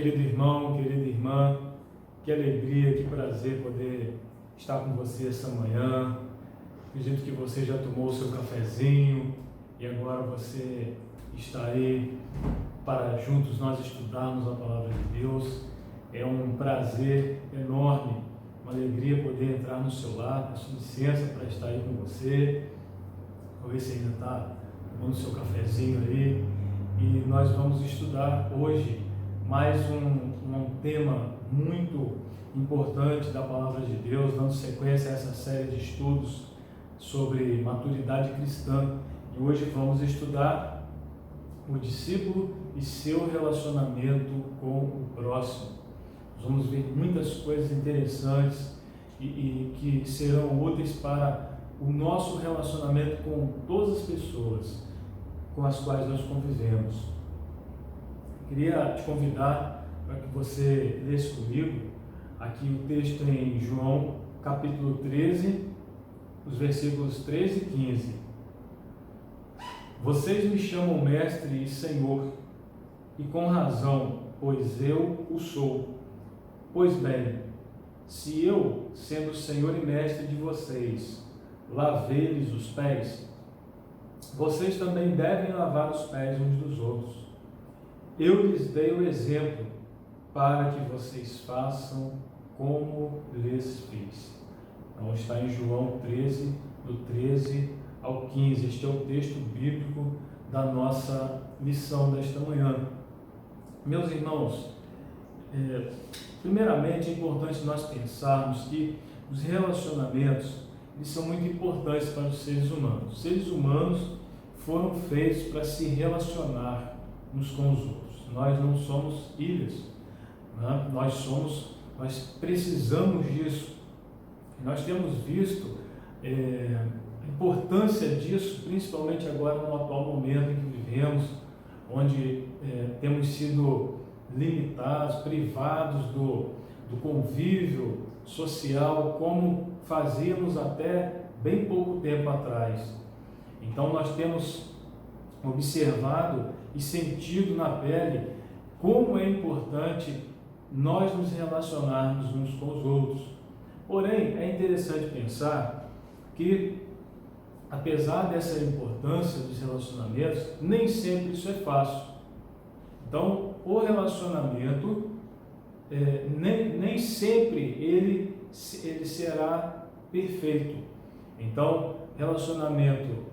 Querido irmão, querida irmã, que alegria, que prazer poder estar com você essa manhã. Acredito que você já tomou o seu cafezinho e agora você está aí para juntos nós estudarmos a Palavra de Deus. É um prazer enorme, uma alegria poder entrar no seu lar, peço licença para estar aí com você. Vou ver se ainda está tomando o seu cafezinho aí. E nós vamos estudar hoje mais um tema muito importante da Palavra de Deus, dando sequência a essa série de estudos sobre maturidade cristã. E hoje vamos estudar o discípulo e seu relacionamento com o próximo. Nós vamos ver muitas coisas interessantes e que serão úteis para o nosso relacionamento com todas as pessoas com as quais nós convivemos. Queria te convidar para que você lesse comigo aqui o texto em João, capítulo 13, os versículos 13 e 15. Vocês me chamam mestre e senhor, e com razão, pois eu o sou. Pois bem, se eu, sendo senhor e mestre de vocês, lavei-lhes os pés, vocês também devem lavar os pés uns dos outros. Eu lhes dei o exemplo para que vocês façam como lhes fiz. Então está em João 13, do 13 ao 15. Este é o texto bíblico da nossa lição desta manhã. Meus irmãos, primeiramente é importante nós pensarmos que os relacionamentos eles são muito importantes para os seres humanos. Os seres humanos foram feitos para se relacionar uns com os outros. Nós não somos ilhas, né? Nós precisamos disso. Nós temos visto a importância disso, principalmente agora no atual momento em que vivemos, onde temos sido limitados, privados do convívio social, como fazíamos até bem pouco tempo atrás. Então nós temos observado e sentido na pele como é importante nós nos relacionarmos uns com os outros. Porém, é interessante pensar que, apesar dessa importância dos relacionamentos, nem sempre isso é fácil. Então, o relacionamento, nem sempre ele será perfeito. Então, relacionamento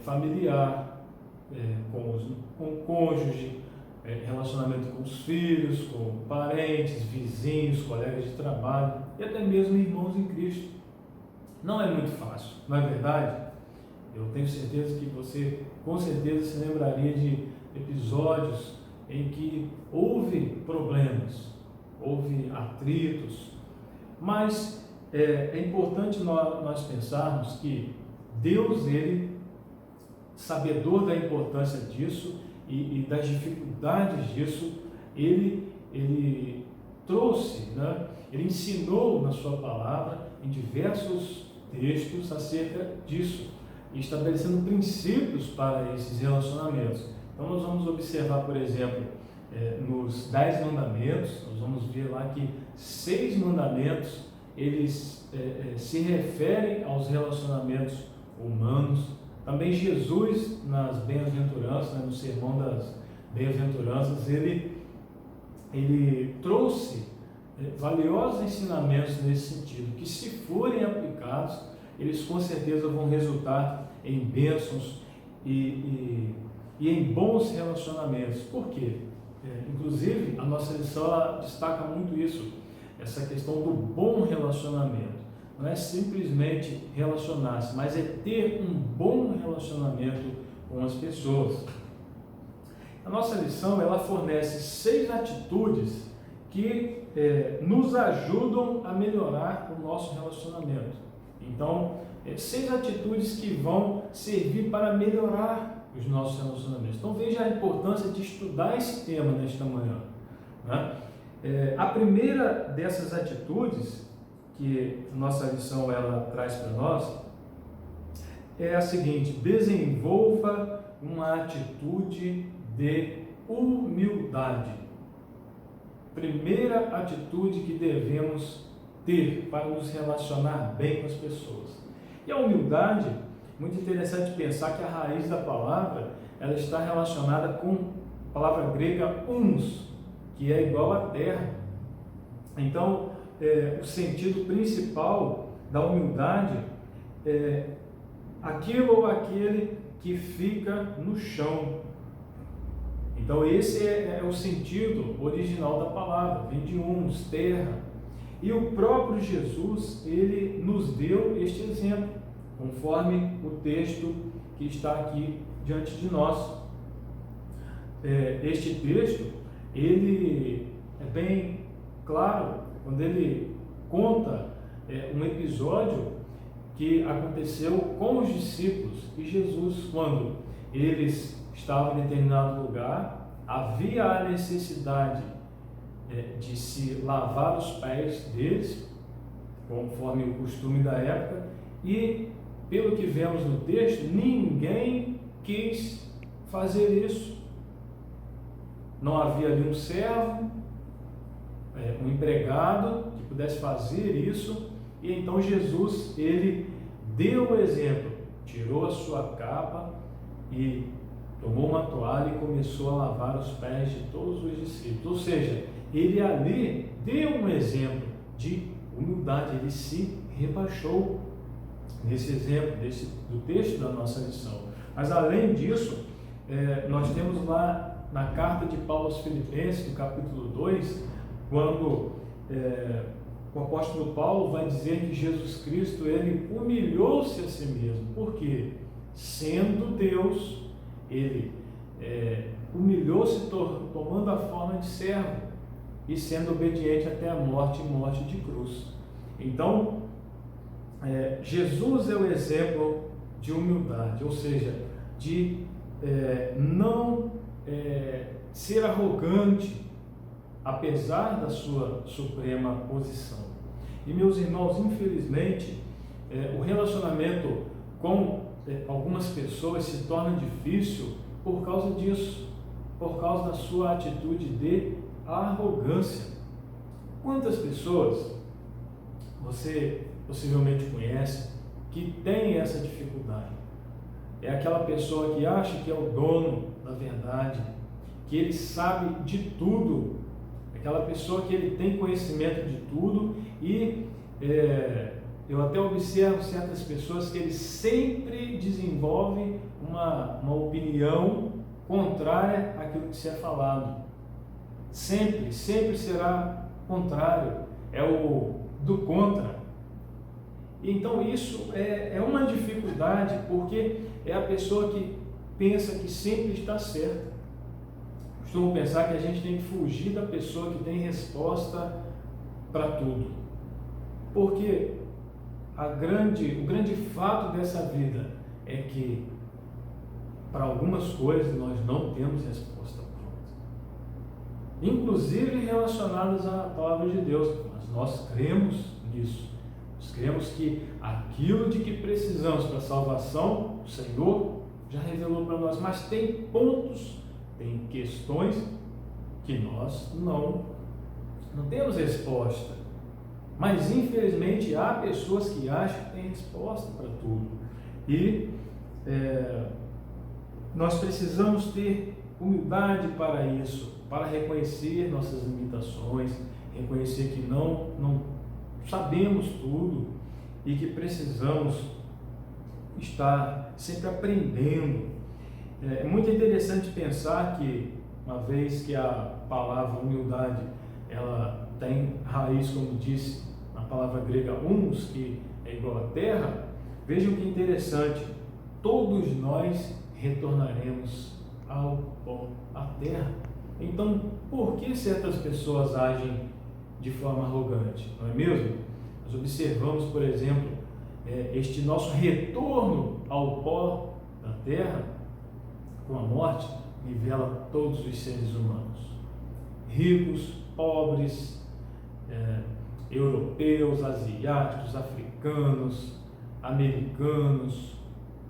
familiar, com o cônjuge, relacionamento com os filhos, com parentes, vizinhos, colegas de trabalho e até mesmo irmãos em Cristo. Não é muito fácil, não é verdade? Eu tenho certeza que você, com certeza, se lembraria de episódios em que houve problemas, houve atritos, mas é importante nós pensarmos que Deus, Ele, sabedor da importância disso e das dificuldades disso, Ele trouxe, né? Ele ensinou na sua palavra, em diversos textos, acerca disso, e estabelecendo princípios para esses relacionamentos. Então nós vamos observar, por exemplo, nos 10 mandamentos, nós vamos ver lá que 6 mandamentos, eles se referem aos relacionamentos humanos. Também Jesus, nas bem-aventuranças, no sermão das bem-aventuranças, ele trouxe valiosos ensinamentos nesse sentido, que se forem aplicados, eles com certeza vão resultar em bênçãos e em bons relacionamentos. Por quê? Inclusive, a nossa lição ela destaca muito isso, essa questão do bom relacionamento. Não é simplesmente relacionar-se, mas é ter um bom relacionamento com as pessoas. A nossa lição ela fornece 6 atitudes que nos ajudam a melhorar o nosso relacionamento. Então, 6 atitudes que vão servir para melhorar os nossos relacionamentos. Então, veja a importância de estudar esse tema nesta manhã, né? A primeira dessas atitudes que nossa lição ela traz para nós é a seguinte: desenvolva uma atitude de humildade. primeira atitude que devemos ter para nos relacionar bem com as pessoas. E a humildade, muito interessante pensar que a raiz da palavra, ela está relacionada com a palavra grega humus, que é igual a terra. Então, o sentido principal da humildade é aquilo ou aquele que fica no chão. Então esse é o sentido original da palavra, vem de humus, terra. E o próprio Jesus, ele nos deu este exemplo, conforme o texto que está aqui diante de nós. Este texto, ele é bem claro, quando ele conta um episódio que aconteceu com os discípulos e Jesus, quando eles estavam em determinado lugar, havia a necessidade de se lavar os pés deles, conforme o costume da época, e pelo que vemos no texto, ninguém quis fazer isso. Não havia ali um servo, um empregado que pudesse fazer isso, e então Jesus, ele deu o exemplo, tirou a sua capa e tomou uma toalha e começou a lavar os pés de todos os discípulos. Ou seja, ele ali deu um exemplo de humildade, ele se rebaixou nesse exemplo, do texto da nossa lição. Mas além disso, nós temos lá na carta de Paulo aos Filipenses, no capítulo 2, quando o apóstolo Paulo vai dizer que Jesus Cristo, ele humilhou-se a si mesmo. Por quê? Sendo Deus, ele humilhou-se tomando a forma de servo e sendo obediente até a morte e morte de cruz. Então, Jesus é o exemplo de humildade, ou seja, de não ser arrogante, apesar da sua suprema posição. E meus irmãos, infelizmente, o relacionamento com algumas pessoas se torna difícil por causa disso, por causa da sua atitude de arrogância. Quantas pessoas você possivelmente conhece que tem essa dificuldade? É aquela pessoa que acha que é o dono da verdade, que ele sabe de tudo, aquela pessoa que ele tem conhecimento de tudo e eu até observo certas pessoas que eles sempre desenvolvem uma opinião contrária àquilo que se é falado. Sempre será contrário, é o do contra. Então isso é uma dificuldade, porque é a pessoa que pensa que sempre está certa. Costumo pensar que a gente tem que fugir da pessoa que tem resposta para tudo, porque o grande fato dessa vida é que para algumas coisas nós não temos resposta pronta, inclusive relacionadas à palavra de Deus, mas nós cremos nisso. Nós cremos que aquilo de que precisamos para a salvação, o Senhor já revelou para nós, mas tem pontos, tem questões que nós não temos resposta. Mas infelizmente há pessoas que acham que têm resposta para tudo. E nós precisamos ter humildade para isso, para reconhecer nossas limitações, reconhecer que não sabemos tudo e que precisamos estar sempre aprendendo. É muito interessante pensar que, uma vez que a palavra humildade, ela tem raiz, como disse na palavra grega humus, que é igual a terra, vejam que interessante, todos nós retornaremos ao pó, à terra. Então, por que certas pessoas agem de forma arrogante, não é mesmo? Nós observamos, por exemplo, este nosso retorno ao pó da terra, com a morte, nivela todos os seres humanos, ricos, pobres, europeus, asiáticos, africanos, americanos,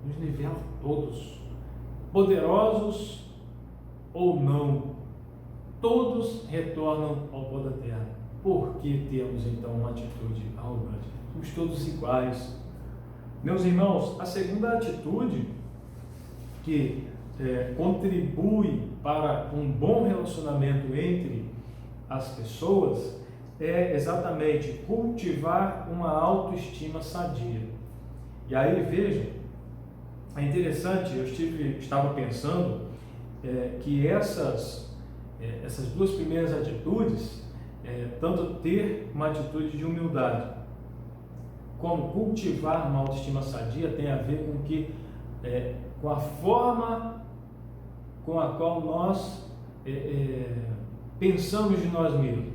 nos nivela todos, poderosos ou não, todos retornam ao pó da terra. Por que temos então uma atitude arrogante? Somos todos iguais. Meus irmãos, a segunda atitude que contribui para um bom relacionamento entre as pessoas é exatamente cultivar uma autoestima sadia. E aí, veja, é interessante, eu estava pensando que essas duas primeiras atitudes, tanto ter uma atitude de humildade, como cultivar uma autoestima sadia, tem a ver com a forma com a qual nós pensamos de nós mesmos.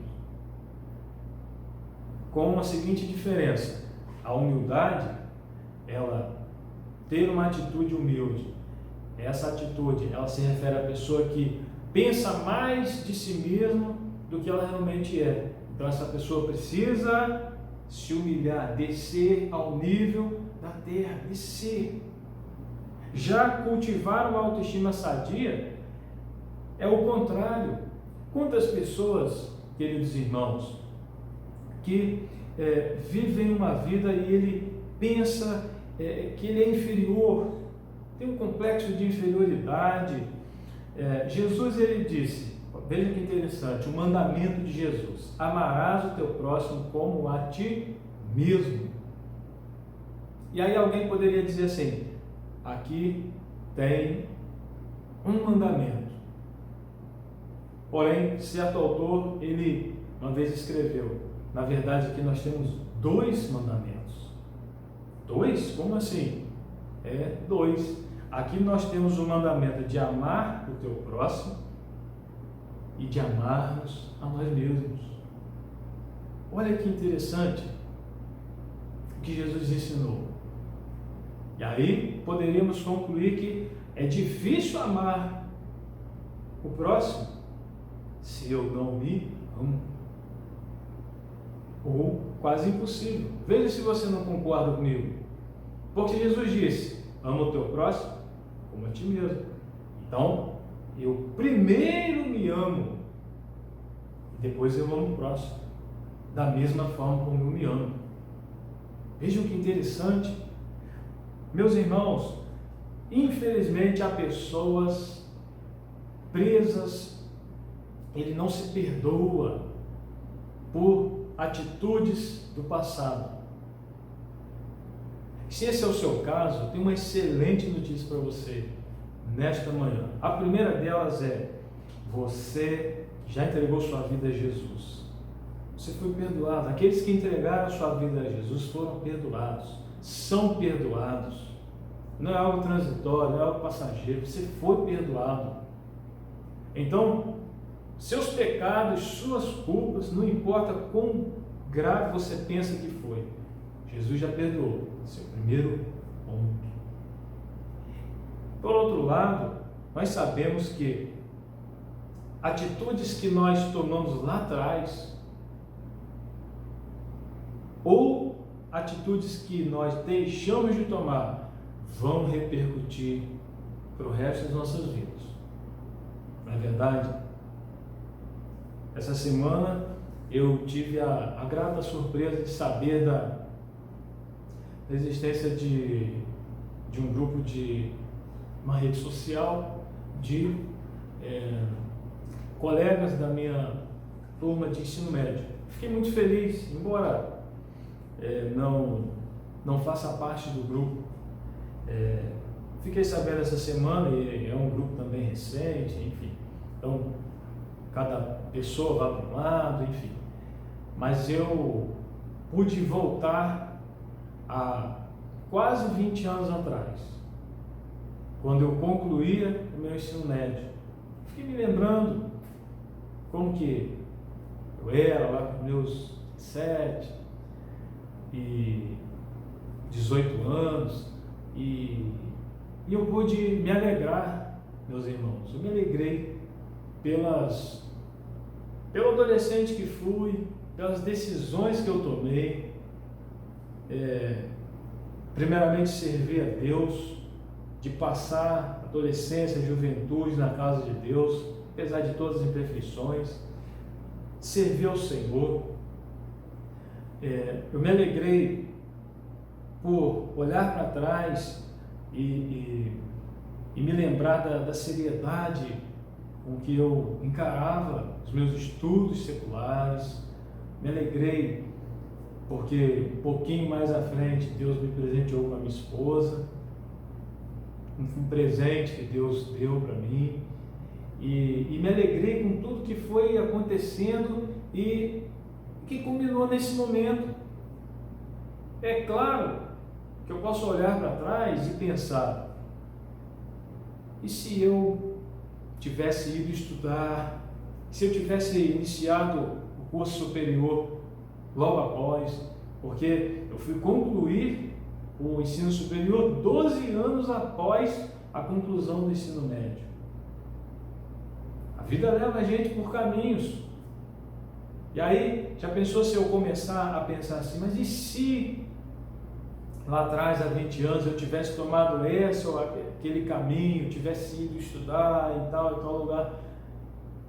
Com a seguinte diferença: a humildade, ela ter uma atitude humilde, essa atitude, ela se refere à pessoa que pensa mais de si mesmo do que ela realmente é. Então essa pessoa precisa se humilhar, descer ao nível da terra, descer. Já cultivar uma autoestima sadia é o contrário. Quantas pessoas, queridos irmãos, que vivem uma vida e ele pensa que ele é inferior, tem um complexo de inferioridade. Jesus, ele disse, veja que interessante, o mandamento de Jesus: amarás o teu próximo como a ti mesmo. E aí alguém poderia dizer assim: aqui tem um mandamento. Porém, certo autor, ele uma vez escreveu: na verdade aqui nós temos 2 mandamentos. 2? Como assim? 2. Aqui nós temos o mandamento de amar o teu próximo e de amarmos a nós mesmos. Olha que interessante o que Jesus ensinou. E aí poderíamos concluir que é difícil amar o próximo se eu não me amo. Ou quase impossível. Veja se você não concorda comigo. Porque Jesus disse: ama o teu próximo como a ti mesmo. Então, eu primeiro me amo e depois eu amo o próximo, da mesma forma como eu me amo. Vejam que interessante. Meus irmãos, infelizmente há pessoas presas, ele não se perdoa por atitudes do passado. Se esse é o seu caso, eu tenho uma excelente notícia para você nesta manhã. A primeira delas é: você já entregou sua vida a Jesus. Você foi perdoado. Aqueles que entregaram sua vida a Jesus foram perdoados, são perdoados. Não é algo transitório, não é algo passageiro. Você foi perdoado. Então, seus pecados, suas culpas, não importa quão grave você pensa que foi, Jesus já perdoou. Esse é o primeiro ponto. Por outro lado, nós sabemos que atitudes que nós tomamos lá atrás, ou atitudes que nós deixamos de tomar, vão repercutir para o resto das nossas vidas. Não é verdade? Essa semana eu tive a grata surpresa de saber da existência de um grupo de uma rede social de colegas da minha turma de ensino médio. Fiquei muito feliz, embora não faça parte do grupo. Fiquei sabendo essa semana, e é um grupo também recente, enfim. Então, cada pessoa vai para um lado, enfim. Mas eu pude voltar a quase 20 anos atrás, quando eu concluía o meu ensino médio. Fiquei me lembrando como que eu era lá com meus 7 e 18 anos, e eu pude me alegrar, meus irmãos. Eu me alegrei pelo adolescente que fui, pelas decisões que eu tomei. Primeiramente, servir a Deus, de passar adolescência, juventude na casa de Deus. apesar de todas as imperfeições, servir ao Senhor. Eu me alegrei por olhar para trás e me lembrar da seriedade com que eu encarava os meus estudos seculares. Me alegrei porque um pouquinho mais à frente Deus me presenteou com a minha esposa, um presente que Deus deu para mim, e me alegrei com tudo que foi acontecendo e que culminou nesse momento. É claro que eu posso olhar para trás e pensar, e se eu tivesse ido estudar, se eu tivesse iniciado o curso superior logo após, porque eu fui concluir o ensino superior 12 anos após a conclusão do ensino médio. A vida leva a gente por caminhos. E aí, já pensou se eu começar a pensar assim, mas e se lá atrás, há 20 anos, eu tivesse tomado esse ou aquele caminho, tivesse ido estudar em tal lugar?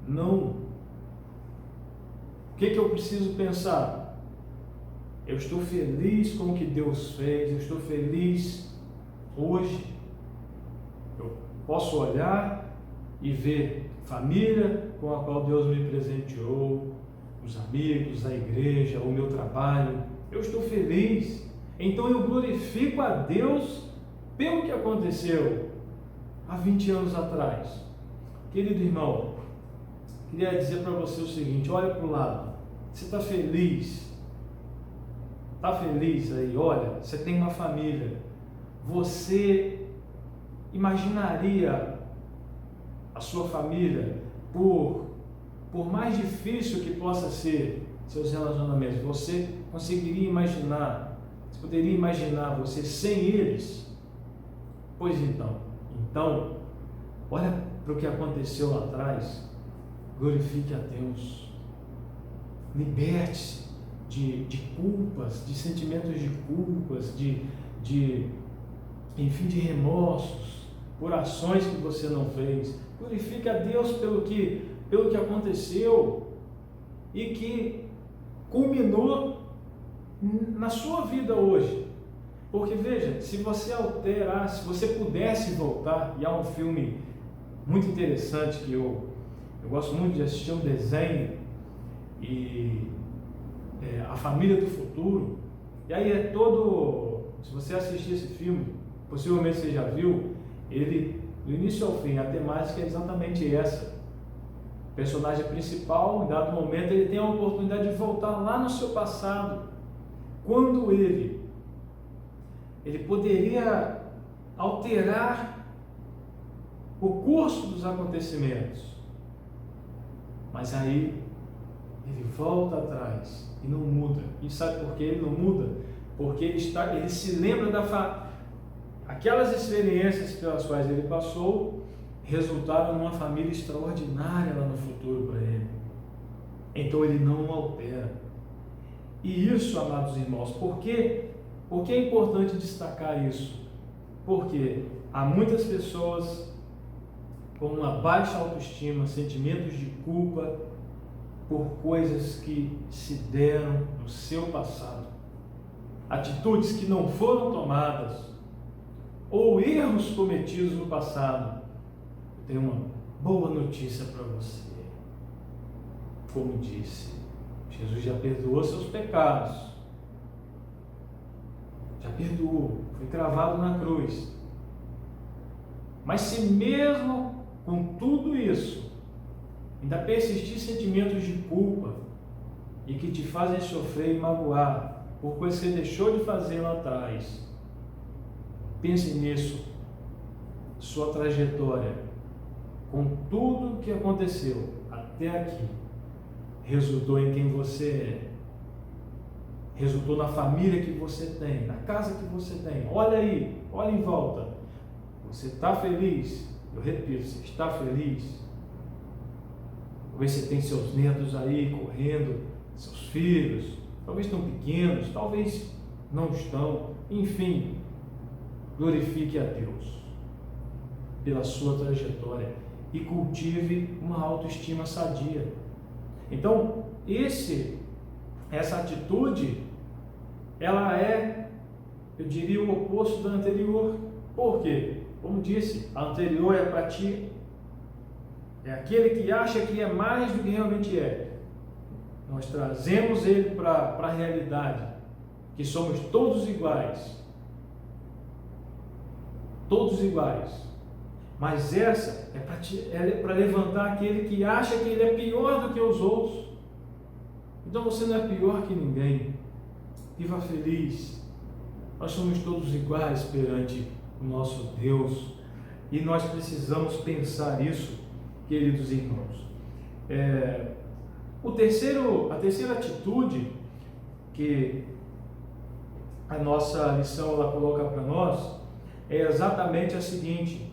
Não. O que eu preciso pensar? Eu estou feliz com o que Deus fez, eu estou feliz hoje. Eu posso olhar e ver a família com a qual Deus me presenteou, os amigos, a igreja, o meu trabalho. Eu estou feliz. Então eu glorifico a Deus pelo que aconteceu há 20 anos atrás. Querido irmão, queria dizer para você o seguinte: olha para o lado. Você está feliz? Está feliz aí? Olha, você tem uma família. Você imaginaria a sua família, por mais difícil que possa ser seus relacionamentos, você conseguiria imaginar, você poderia imaginar você sem eles? Pois então, olha para o que aconteceu lá atrás, glorifique a Deus, liberte-se de culpas, de sentimentos de culpas, enfim, de remorsos por ações que você não fez. Glorifique a Deus pelo que aconteceu e que culminou na sua vida hoje. Porque veja, se você alterasse, se você pudesse voltar, e há um filme muito interessante que eu gosto muito de assistir, um desenho, e A Família do Futuro, e aí se você assistir esse filme, possivelmente você já viu, ele, do início ao fim, a temática é exatamente essa. O personagem principal, em dado momento, ele tem a oportunidade de voltar lá no seu passado, quando ele poderia alterar o curso dos acontecimentos, mas aí ele volta atrás e não muda. E sabe por que ele não muda? Porque ele se lembra aquelas experiências pelas quais ele passou resultaram numa família extraordinária lá no futuro para ele. Então ele não altera. E isso, amados irmãos, por que é importante destacar isso? Porque há muitas pessoas com uma baixa autoestima, sentimentos de culpa por coisas que se deram no seu passado, atitudes que não foram tomadas ou erros cometidos no passado. Eu tenho uma boa notícia para você. Como disse, Jesus já perdoou seus pecados, já perdoou, foi cravado na cruz. Mas se mesmo com tudo isso ainda persistir sentimentos de culpa e que te fazem sofrer e magoar por coisas que você deixou de fazer lá atrás, pense nisso. Sua trajetória, com tudo que aconteceu até aqui, resultou em quem você é, resultou na família que você tem, na casa que você tem. Olha aí, olha em volta. Você está feliz? Eu repito, você está feliz? Talvez você tenha seus netos aí correndo, seus filhos, talvez estão pequenos, talvez não estão. Enfim, glorifique a Deus pela sua trajetória e cultive uma autoestima sadia. Então, essa atitude, ela é, eu diria, o oposto da anterior. Por quê? Como disse, a anterior é para ti, é aquele que acha que é mais do que realmente é. Nós trazemos ele para a realidade, que somos todos iguais. Todos iguais. Mas essa é para levantar aquele que acha que ele é pior do que os outros. Então você não é pior que ninguém. Viva feliz. Nós somos todos iguais perante o nosso Deus. E nós precisamos pensar isso, queridos irmãos. A terceira atitude que a nossa lição ela coloca para nós é exatamente a seguinte: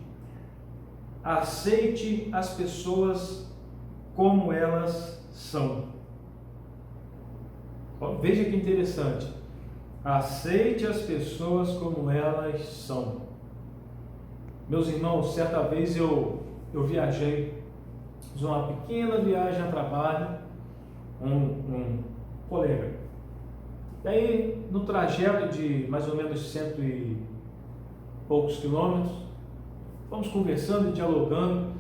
aceite as pessoas como elas são. Veja que interessante. Aceite as pessoas como elas são. Meus irmãos, certa vez eu viajei, fiz uma pequena viagem a trabalho com um colega. E aí, no trajeto de mais ou menos 100 e poucos quilômetros, fomos conversando e dialogando.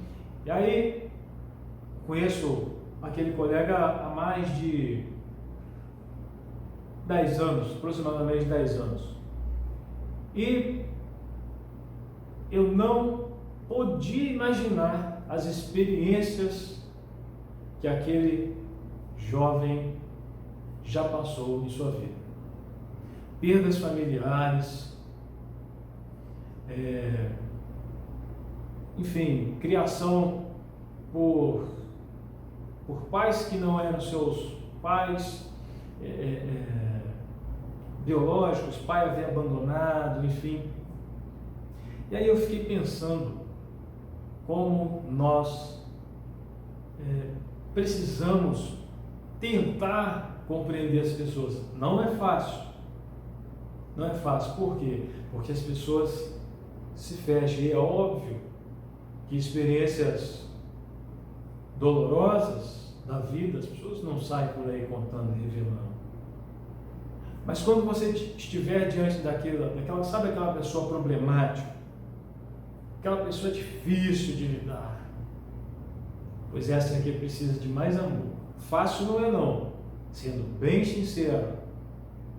E aí, conheço aquele colega há mais de 10 anos, aproximadamente 10 anos. E eu não podia imaginar as experiências que aquele jovem já passou em sua vida. Perdas familiares, enfim, criação por pais que não eram seus pais biológicos, pai havia abandonado, enfim. E aí eu fiquei pensando como nós precisamos tentar compreender as pessoas. Não é fácil. Não é fácil. Por quê? Porque as pessoas se fecham. E é óbvio que experiências dolorosas da vida, as pessoas não saem por aí contando e revelando. Mas quando você estiver diante daquela, sabe aquela pessoa problemática, aquela pessoa difícil de lidar, pois essa aqui precisa de mais amor. Fácil não é não, sendo bem sincero,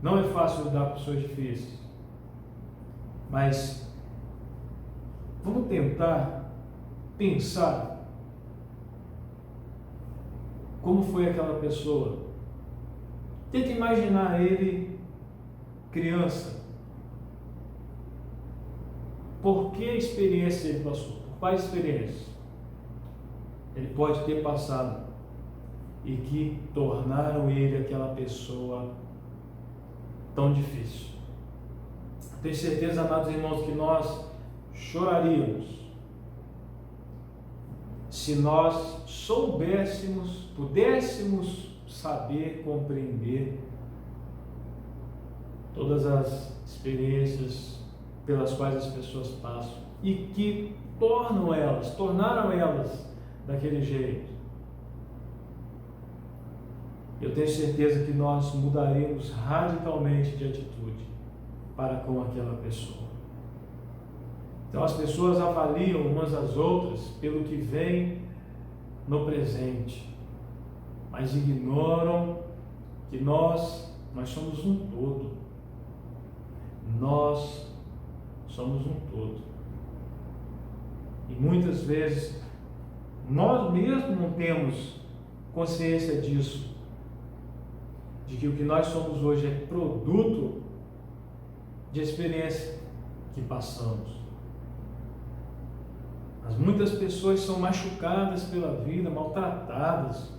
não é fácil lidar com pessoas difíceis, mas vamos tentar pensar como foi aquela pessoa. Tenta imaginar ele criança. Por que experiência ele passou? Por quais experiências ele pode ter passado e que tornaram ele aquela pessoa tão difícil? Tenho certeza, amados irmãos, que nós choraríamos se nós pudéssemos saber compreender todas as experiências pelas quais as pessoas passam e que tornaram elas daquele jeito. Eu tenho certeza que nós mudaremos radicalmente de atitude para com aquela pessoa. Então as pessoas avaliam umas às outras pelo que vem no presente, mas ignoram que nós somos um todo. Nós somos um todo. E muitas vezes nós mesmos não temos consciência disso, de que o que nós somos hoje é produto de experiência que passamos. Mas muitas pessoas são machucadas pela vida, maltratadas,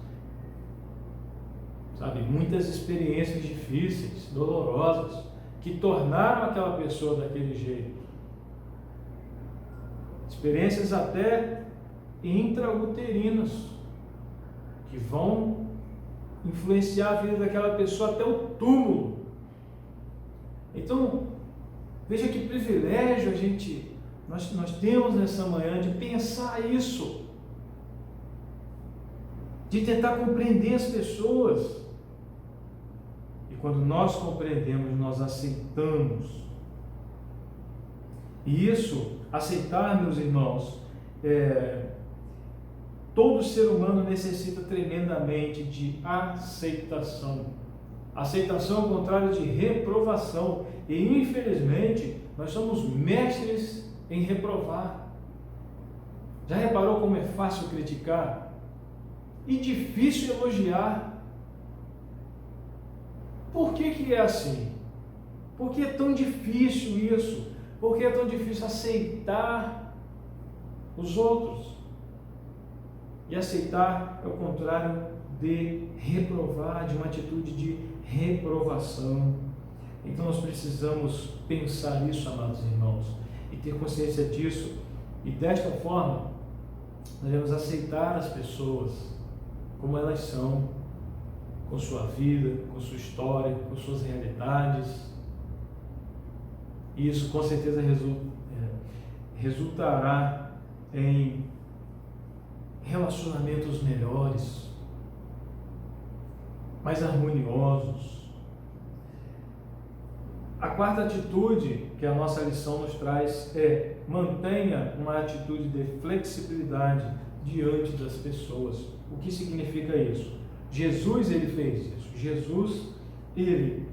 sabe? Muitas experiências difíceis, dolorosas, que tornaram aquela pessoa daquele jeito. Experiências até intrauterinas, que vão influenciar a vida daquela pessoa até o túmulo. Então, veja que privilégio nós temos nessa manhã de pensar isso, de tentar compreender as pessoas. E quando nós compreendemos, nós aceitamos. E isso, aceitar, meus irmãos, todo ser humano necessita tremendamente de aceitação. Aceitação é o contrário de reprovação. E infelizmente, nós somos mestres em reprovar. Já reparou como é fácil criticar? E difícil elogiar? Por que é assim? Por que é tão difícil isso? Por que é tão difícil aceitar os outros? E aceitar é o contrário de reprovar, de uma atitude de reprovação. Então nós precisamos pensar isso, amados irmãos, e ter consciência disso. E desta forma, nós devemos aceitar as pessoas como elas são, com sua vida, com sua história, com suas realidades. E isso com certeza resultará em relacionamentos melhores, mais harmoniosos. A quarta atitude que a nossa lição nos traz é: mantenha uma atitude de flexibilidade diante das pessoas. O que significa isso? Jesus, ele fez isso. Jesus, ele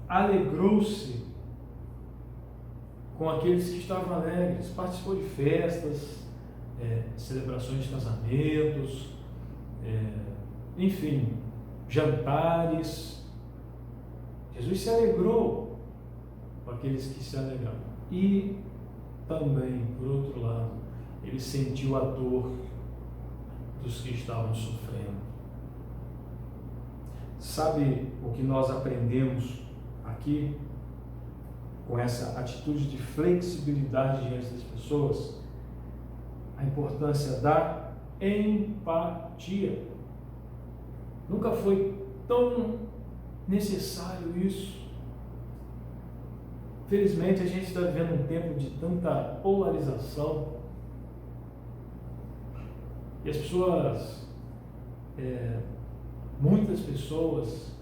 alegrou-se com aqueles que estavam alegres, participou de festas, celebrações de casamentos, enfim, jantares. Jesus se alegrou com aqueles que se alegraram. E também, por outro lado, ele sentiu a dor dos que estavam sofrendo. Sabe o que nós aprendemos aqui com essa atitude de flexibilidade diante das pessoas? A importância da empatia. Nunca foi tão necessário isso. Felizmente, a gente está vivendo um tempo de tanta polarização e as pessoas, muitas pessoas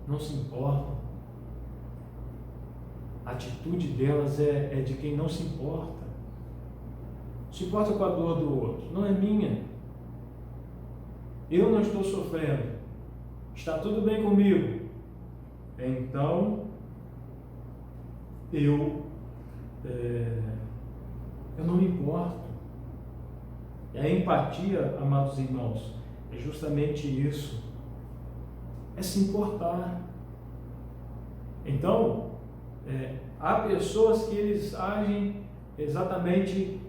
não se importam. A atitude delas é de quem não se importa. Se importa com a dor do outro, não é minha. Eu não estou sofrendo. Está tudo bem comigo. Então, eu não me importo. E a empatia, amados irmãos, é justamente isso. É se importar. Então, há pessoas que eles agem exatamente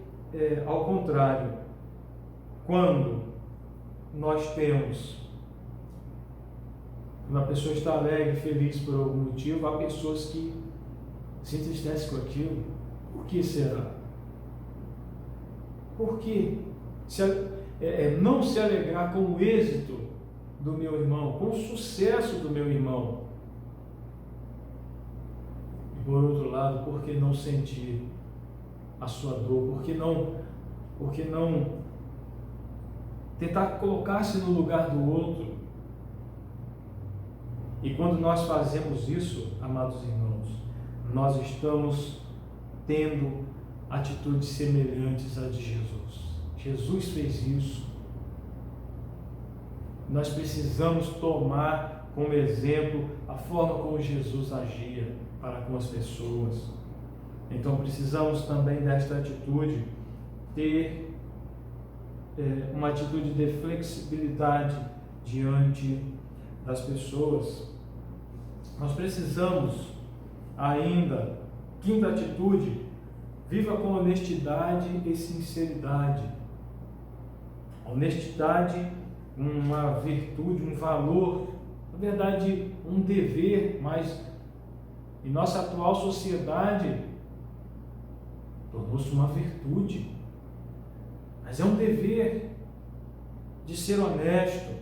ao contrário. Quando nós temos uma pessoa está alegre, feliz por algum motivo, há pessoas que se entristecem com aquilo. Por que será? Por que não se alegrar com o êxito do meu irmão, com o sucesso do meu irmão? E por outro lado, por que não sentir a sua dor? Por que não tentar colocar-se no lugar do outro? E quando nós fazemos isso, amados irmãos, nós estamos tendo atitudes semelhantes à de Jesus. Jesus fez isso. Nós precisamos tomar como exemplo a forma como Jesus agia para com as pessoas. Então precisamos também desta atitude, ter uma atitude de flexibilidade diante das pessoas. Nós precisamos ainda, quinta atitude, viva com honestidade e sinceridade. Honestidade, uma virtude, um valor, na verdade um dever, mas em nossa atual sociedade tornou-se uma virtude, mas é um dever de ser honesto.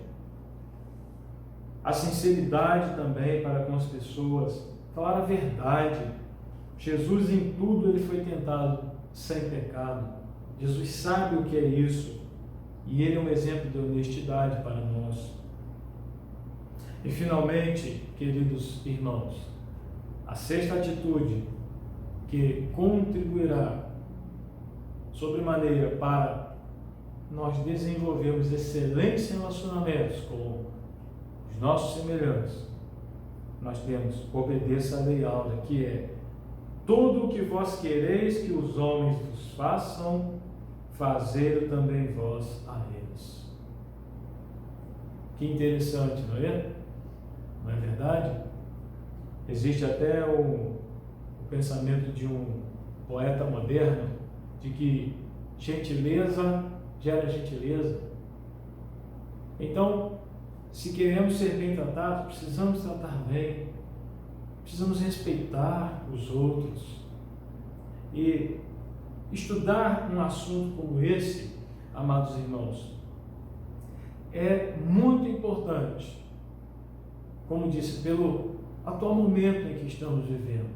A sinceridade também para com as pessoas, falar a verdade. Jesus em tudo ele foi tentado sem pecado. Jesus sabe o que é isso. E Ele é um exemplo de honestidade para nós. E finalmente, queridos irmãos, a sexta atitude que contribuirá sobremaneira para nós desenvolvermos excelentes relacionamentos com os nossos semelhantes, nós temos: obedeça a lei áurea, que é: tudo o que vós quereis que os homens vos façam, fazei-o também vós a eles. Que interessante, não é? Não é verdade? Existe até o pensamento de um poeta moderno de que gentileza gera gentileza. Então, se queremos ser bem tratados, precisamos tratar bem, precisamos respeitar os outros. E estudar um assunto como esse, amados irmãos, é muito importante, como disse, pelo atual momento em que estamos vivendo.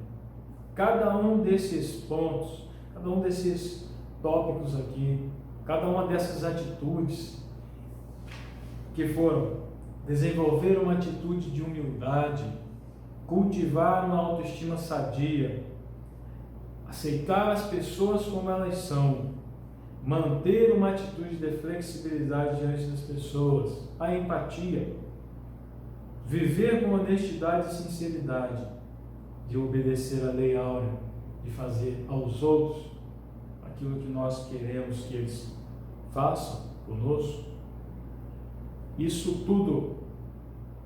Cada um desses pontos, cada um desses tópicos aqui, cada uma dessas atitudes que foram desenvolver uma atitude de humildade, cultivar uma autoestima sadia, aceitar as pessoas como elas são, manter uma atitude de flexibilidade diante das pessoas, a empatia, viver com honestidade e sinceridade, de obedecer à lei áurea, de fazer aos outros aquilo que nós queremos que eles façam conosco. Isso tudo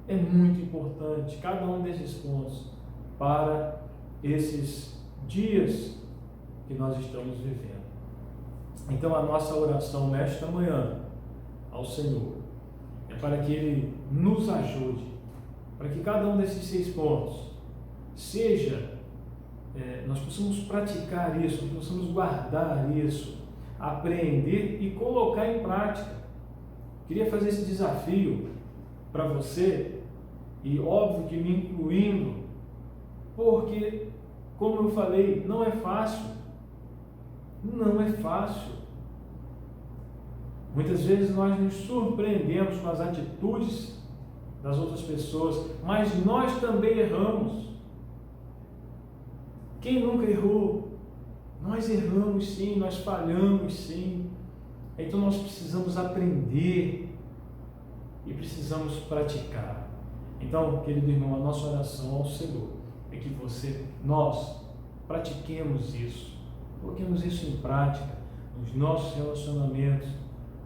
é muito importante, cada um desses pontos, para esses dias que nós estamos vivendo. Então, a nossa oração nesta manhã ao Senhor é para que Ele nos ajude, para que cada um desses 6 pontos nós possamos praticar isso, nós possamos guardar isso, aprender e colocar em prática. Queria fazer esse desafio para você, e óbvio que me incluindo, porque, como eu falei, não é fácil. Não é fácil. Muitas vezes nós nos surpreendemos com as atitudes das outras pessoas, mas nós também erramos. Quem nunca errou? Nós erramos sim, nós falhamos sim. Então nós precisamos aprender e precisamos praticar. Então, querido irmão, a nossa oração ao Senhor é que nós pratiquemos isso, coloquemos isso em prática nos nossos relacionamentos,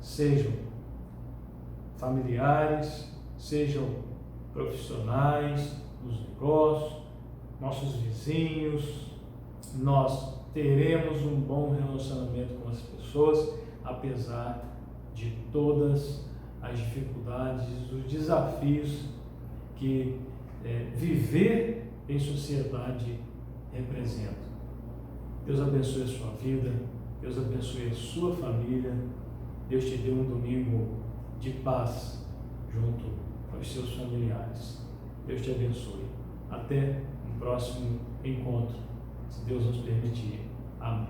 sejam familiares, sejam profissionais, nos negócios, nossos vizinhos. Nós teremos um bom relacionamento com as pessoas, apesar de todas as dificuldades, os desafios que viver em sociedade representa. Deus abençoe a sua vida, Deus abençoe a sua família, Deus te dê um domingo de paz junto aos seus familiares. Deus te abençoe. Até um próximo encontro, se Deus nos permitir. Amém.